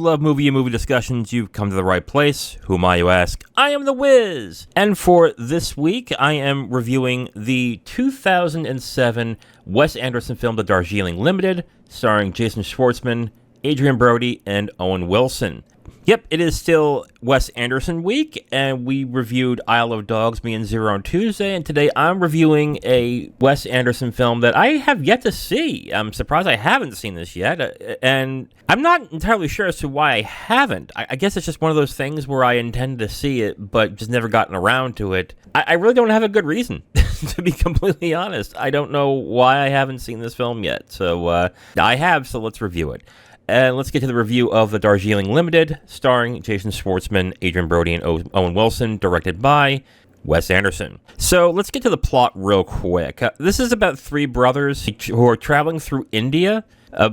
love movie and movie discussions, you've come to the right place. Who am I, you ask? I am The Wiz. And for this week, I am reviewing the 2007 Wes Anderson film, The Darjeeling Limited, starring Jason Schwartzman, Adrien Brody, and Owen Wilson. Yep, it is still Wes Anderson week, and we reviewed Isle of Dogs, Me and Zero on Tuesday, and today I'm reviewing a Wes Anderson film that I have yet to see. I'm surprised I haven't seen this yet, and I'm not entirely sure as to why I haven't. I guess it's just one of those things where I intend to see it, but just never gotten around to it. I really don't have a good reason, to be completely honest. I don't know why I haven't seen this film yet, so I have, so let's review it. And let's get to the review of The Darjeeling Limited, starring Jason Schwartzman, Adrien Brody, and Owen Wilson, directed by Wes Anderson. So let's get to the plot real quick. This is about three brothers who are traveling through India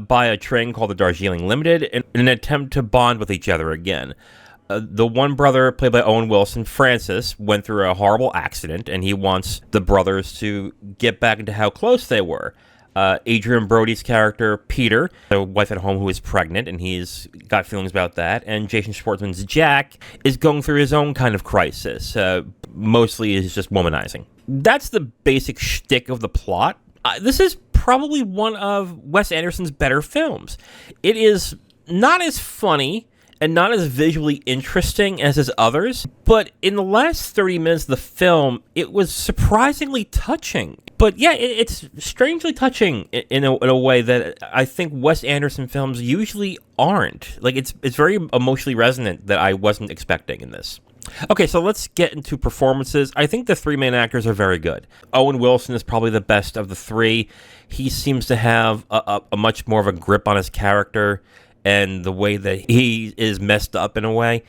by a train called the Darjeeling Limited in an attempt to bond with each other again. The one brother, played by Owen Wilson, Francis, went through a horrible accident, and he wants the brothers to get back into how close they were. Adrien Brody's character, Peter, a wife at home who is pregnant, and he's got feelings about that. And Jason Schwartzman's Jack is going through his own kind of crisis. Mostly is just womanizing. That's the basic shtick of the plot. This is probably one of Wes Anderson's better films. It is not as funny and not as visually interesting as his others, but in the last 30 minutes of the film, it was surprisingly touching. But yeah, it's strangely touching in a way that I think Wes Anderson films usually aren't. Like, it's very emotionally resonant that I wasn't expecting in this. Okay, so let's get into performances. I think the three main actors are very good. Owen Wilson is probably the best of the three. He seems to have a much more of a grip on his character and the way that he is messed up in a way.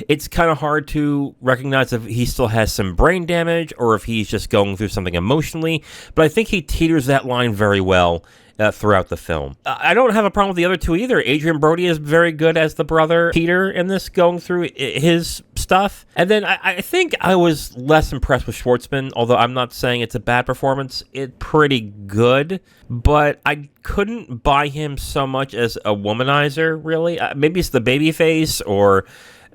It's kind of hard to recognize if he still has some brain damage or if he's just going through something emotionally, but I think he teeters that line very well throughout the film. I don't have a problem with the other two either. Adrien Brody is very good as the brother Peter in this, going through his stuff. And then I think I was less impressed with Schwartzman, although I'm not saying it's a bad performance. It's pretty good, but I couldn't buy him so much as a womanizer, really. Maybe it's the baby face, or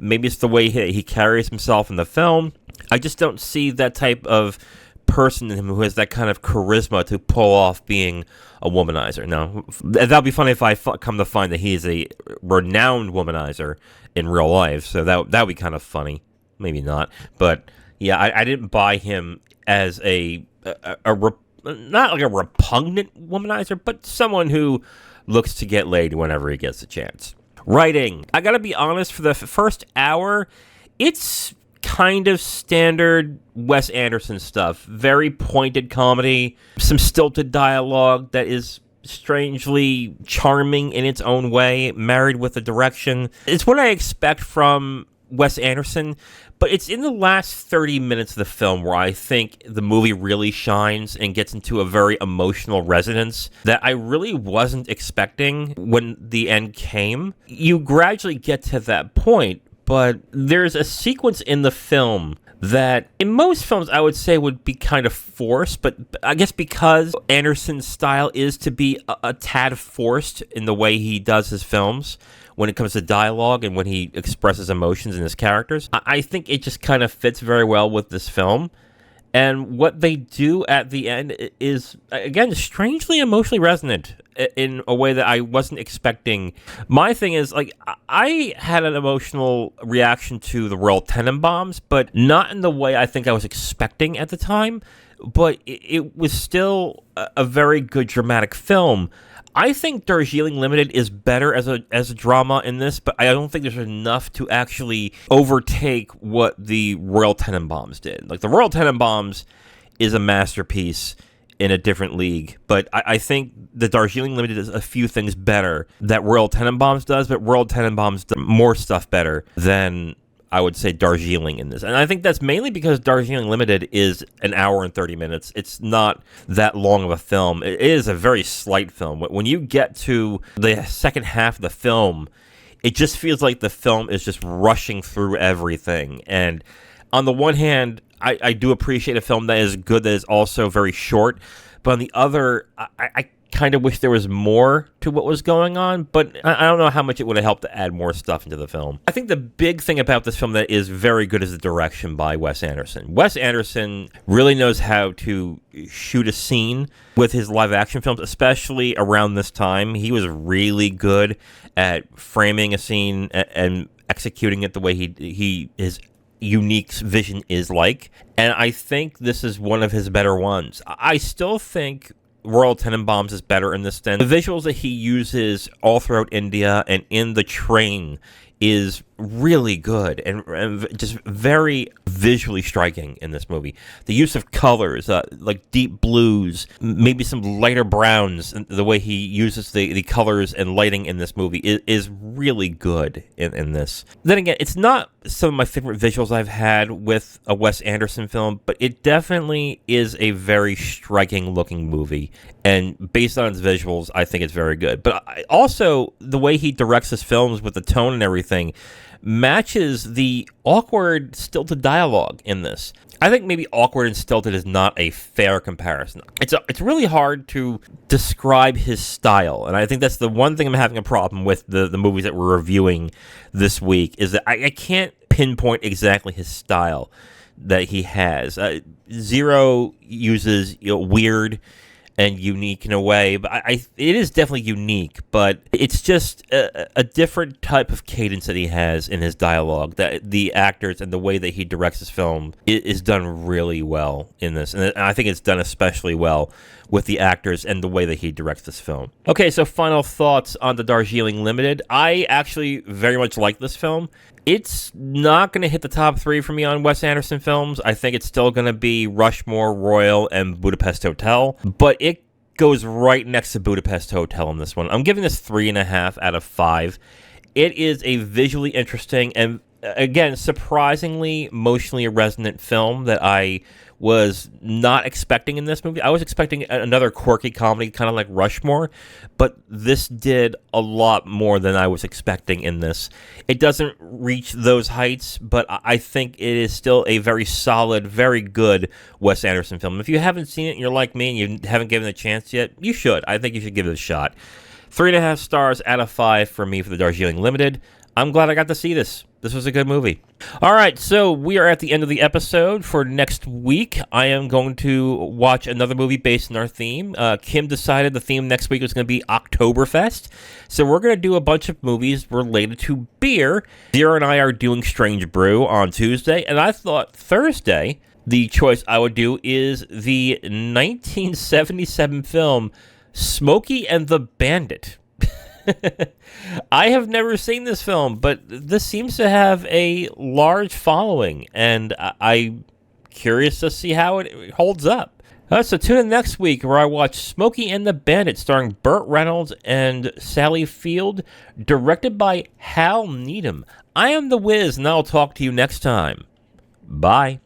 maybe it's the way he carries himself in the film. I just don't see that type of person in him who has that kind of charisma to pull off being a womanizer. Now, that'd be funny if I come to find that he is a renowned womanizer in real life, so that would be kind of funny. Maybe not, but yeah, I didn't buy him as not like a repugnant womanizer, but someone who looks to get laid whenever he gets a chance. Writing. I gotta be honest, for the first hour, it's kind of standard Wes Anderson stuff. Very pointed comedy, some stilted dialogue that is strangely charming in its own way, married with the direction. It's what I expect from Wes Anderson, but it's in the last 30 minutes of the film where I think the movie really shines and gets into a very emotional resonance that I really wasn't expecting when the end came. You gradually get to that point, but there's a sequence in the film that in most films I would say would be kind of forced, but I guess because Anderson's style is to be a tad forced in the way he does his films when it comes to dialogue and when he expresses emotions in his characters, I think it just kind of fits very well with this film. And what they do at the end is, again, strangely emotionally resonant in a way that I wasn't expecting. My thing is, like, I had an emotional reaction to the Royal Tenenbaums, but not in the way I think I was expecting at the time. But it was still a very good dramatic film. I think Darjeeling Limited is better as a drama in this, but I don't think there's enough to actually overtake what the Royal Tenenbaums did. Like, the Royal Tenenbaums is a masterpiece in a different league, but I think the Darjeeling Limited does a few things better that Royal Tenenbaums does, but Royal Tenenbaums does more stuff better than I would say Darjeeling in this. And I think that's mainly because Darjeeling Limited is an hour and 30 minutes. It's not that long of a film. It is a very slight film. When you get to the second half of the film, it just feels like the film is just rushing through everything. And on the one hand, I do appreciate a film that is good, that is also very short. But on the other, I kind of wish there was more to what was going on, but I don't know how much it would have helped to add more stuff into the film. I think the big thing about this film that is very good is the direction by Wes Anderson. Wes Anderson really knows how to shoot a scene with his live action films, especially around this time. He was really good at framing a scene and executing it the way his unique vision is like. And I think this is one of his better ones. I still think Royal Tenenbaums is better in this than the visuals that he uses all throughout India and in the train is really good and just very visually striking in this movie. The use of colors, like deep blues, maybe some lighter browns, the way he uses the colors and lighting in this movie is really good in this. Then again, it's not some of my favorite visuals I've had with a Wes Anderson film, but it definitely is a very striking looking movie. And based on its visuals, I think it's very good. But also, the way he directs his films with the tone and everything matches the awkward, stilted dialogue in this. I think maybe awkward and stilted is not a fair comparison. It's really hard to describe his style, and I think that's the one thing I'm having a problem with the movies that we're reviewing this week, is that I can't pinpoint exactly his style that he has. Zero uses weird and unique in a way, but it is definitely unique, but it's just a different type of cadence that he has in his dialogue, that the actors and the way that he directs his film is done really well in this, and I think it's done especially well with the actors and the way that he directs this film. Okay, so final thoughts on the Darjeeling Limited. I actually very much like this film. It's not going to hit the top 3 for me on Wes Anderson films. I think it's still going to be Rushmore, Royal, and Budapest Hotel, but it goes right next to Budapest Hotel in this one. I'm giving this 3.5 out of 5. It is a visually interesting and, again, surprisingly emotionally resonant film that I was not expecting in this movie. I was expecting another quirky comedy, kind of like Rushmore, but this did a lot more than I was expecting in this. It doesn't reach those heights, but I think it is still a very solid, very good Wes Anderson film. If you haven't seen it and you're like me and you haven't given it a chance yet, you should. I think you should give it a shot. 3.5 stars out of 5 for me for the Darjeeling Limited. I'm glad I got to see this. This was a good movie. All right, so we are at the end of the episode. For next week, I am going to watch another movie based on our theme. Kim decided the theme next week was going to be Oktoberfest. So we're going to do a bunch of movies related to beer. Zero and I are doing Strange Brew on Tuesday, and I thought Thursday, the choice I would do is the 1977 film Smokey and the Bandit. I have never seen this film, but this seems to have a large following, and I'm curious to see how it holds up. So tune in next week where I watch Smokey and the Bandit starring Burt Reynolds and Sally Field, directed by Hal Needham. I am The Wiz, and I'll talk to you next time. Bye.